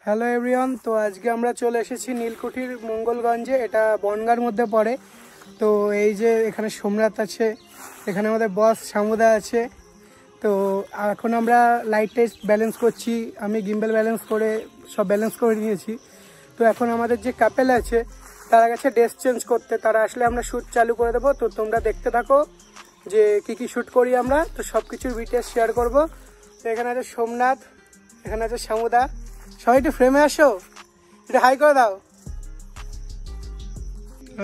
Hello everyone, তো আজকে আমরা চলে এসেছি নীলকুঠির মঙ্গলগঞ্জে। এটা বনগাঁর মধ্যে পড়ে। তো এই যে এখানে সোমনাথ আছে, এখানে আমাদের বস শামুদা আছে। তো এখন আমরা লাইট টেস্ট ব্যালেন্স করছি, আমি গিম্বেল ব্যালেন্স করে সব ব্যালেন্স করে নিয়েছি। তো এখন আমাদের যে কাপেল আছে তারা গেছে ড্রেস চেঞ্জ করতে, তারা আসলে আমরা শ্যুট চালু করে দেবো। তো তোমরা দেখতে থাকো যে কি শ্যুট করি আমরা, তো সব কিছুর ডিটেলস শেয়ার করবো। তো এখানে আছে সোমনাথ, এখানে আছে শামুদা। সবাই একটু ফ্রেমে আসো, এটা হাই করে দাও।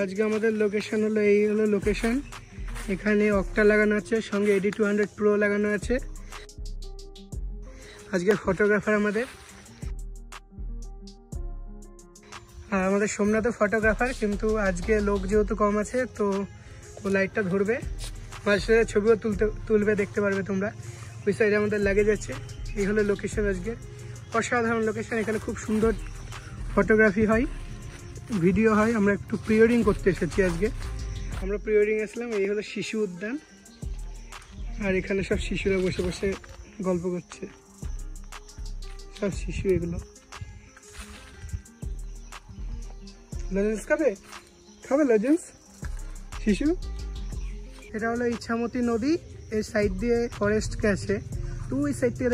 আজকে আমাদের লোকেশন হলো এই হলো লোকেশন। এখানে অক্টা লাগানো আছে, সঙ্গে AD 200 Pro লাগানো আছে। আজকে ফটোগ্রাফার আমাদের, আর আমাদের সোমনাথও ফটোগ্রাফার, কিন্তু আজকে লোক যেহেতু কম আছে তো ও লাইটটা ধরবে, মাঝে ছবিও তুলবে, দেখতে পারবে তোমরা। ওই সাইডে আমাদের লাগেজ আছে। এই হলো লোকেশন আজকে, অসাধারণ লোকেশন। এখানে খুব সুন্দর ফটোগ্রাফি হয়, ভিডিও হয়। আমরা একটু প্রি ওয়েডিং করতে এসেছি আজকে, আমরা প্রি ওয়েডিং আসলাম। এই হলো শিশু উদ্যান, আর এখানে সব শিশুরা বসে বসে গল্প করছে, সব শিশু। এগুলো লজেন্স খাবে লজেন্স শিশু। এটা হলো ইছামতি নদী, এই সাইড দিয়ে ফরেস্ট গেছে। তো ওই সাইড থেকে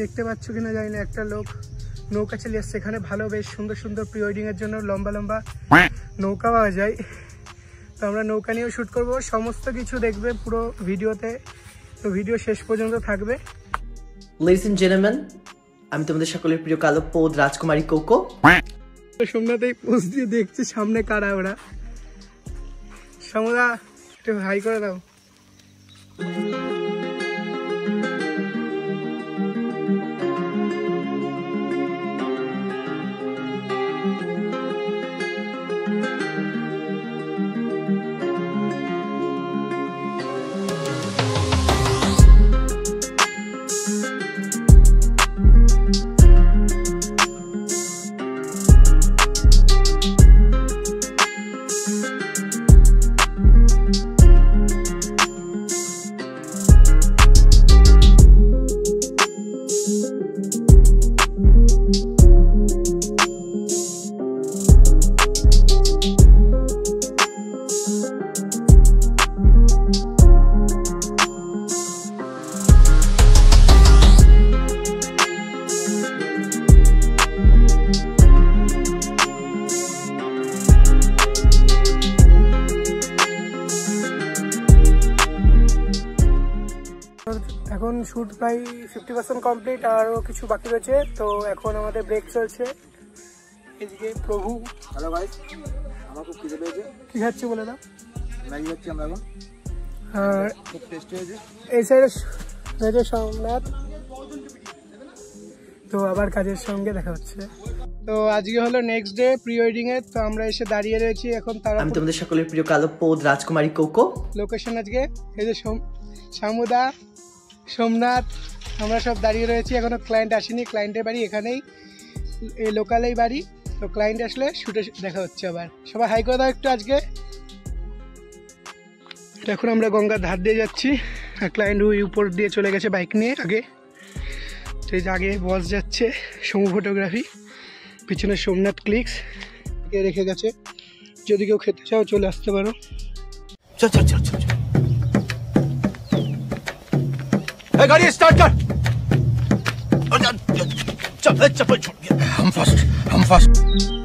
দেখতে পাচ্ছ কিনা জানি না, একটা লোক নৌকা চালিয়ে আসছে। এখানে ভালো বেশ সুন্দর সুন্দর প্রি ওয়েডিং এর জন্য লম্বা লম্বা নৌকা পাওয়া যায়। তো আমরা নৌকা নিয়েও শ্যুট করবো, সমস্ত কিছু দেখবে পুরো ভিডিওতে। তো ভিডিও শেষ পর্যন্ত থাকবে। Ladies and gentlemen, আমি তোমাদের সকলের প্রিয় কালো পোদ রাজকুমারী কোকো। সোমনাথ এই পোজ দিয়ে দেখছে সামনে কারা ওরা। সমুদা একটু হাই করে দাও। এখন শ্যুট প্রায় 50% কমপ্লিট, আরও কিছু বাকি রয়েছে। তো এখন আমাদের ব্রেক চলছে। এদিকে প্রভু। হ্যালো গাইস, আমার খুব খিদে পেয়েছে। কি খাচ্ছি বলে দাও। ম্যাগি খাচ্ছি আমরা এখন, আর খুব টেস্টি হয়েছে। এই সাইডে রয়েছে সোমনাথ। তো আবার কাজের সঙ্গে দেখা হচ্ছে। তো আজকে হলো নেক্সট ডে প্রি ওয়েডিং এর। তো আমরা এসে দাঁড়িয়ে রয়েছি এখন। আমি তোমাদের সকলের প্রিয় কালো পোদ রাজকুমারী কোকো। লোকেশন আজকে এই যে শামুদা, সোমনাথ, আমরা সব দাঁড়িয়ে রয়েছি। এখনো ক্লায়েন্ট আসেনি, ক্লায়েন্টের বাড়ি এখানেই, এই লোকালেই বাড়ি। তো ক্লায়েন্ট আসলে শুটে দেখা হচ্ছে আবার। সবাই হাই করে দাও একটু আজকে। এখন আমরা গঙ্গার ধার দিয়ে যাচ্ছি, আর ক্লায়েন্ট ওই উপর দিয়ে চলে গেছে বাইক নিয়ে আগে। তো এই যে আগে বস যাচ্ছে, সমু ফটোগ্রাফি, পিছনে সোমনাথ ক্লিক্স রেখে গেছে। যদি কেউ খেতে চাও চলে আসতে পারো। চল চল চল চল, এই গাড়ি স্টার্ট কর। চল চল, हम फास्ट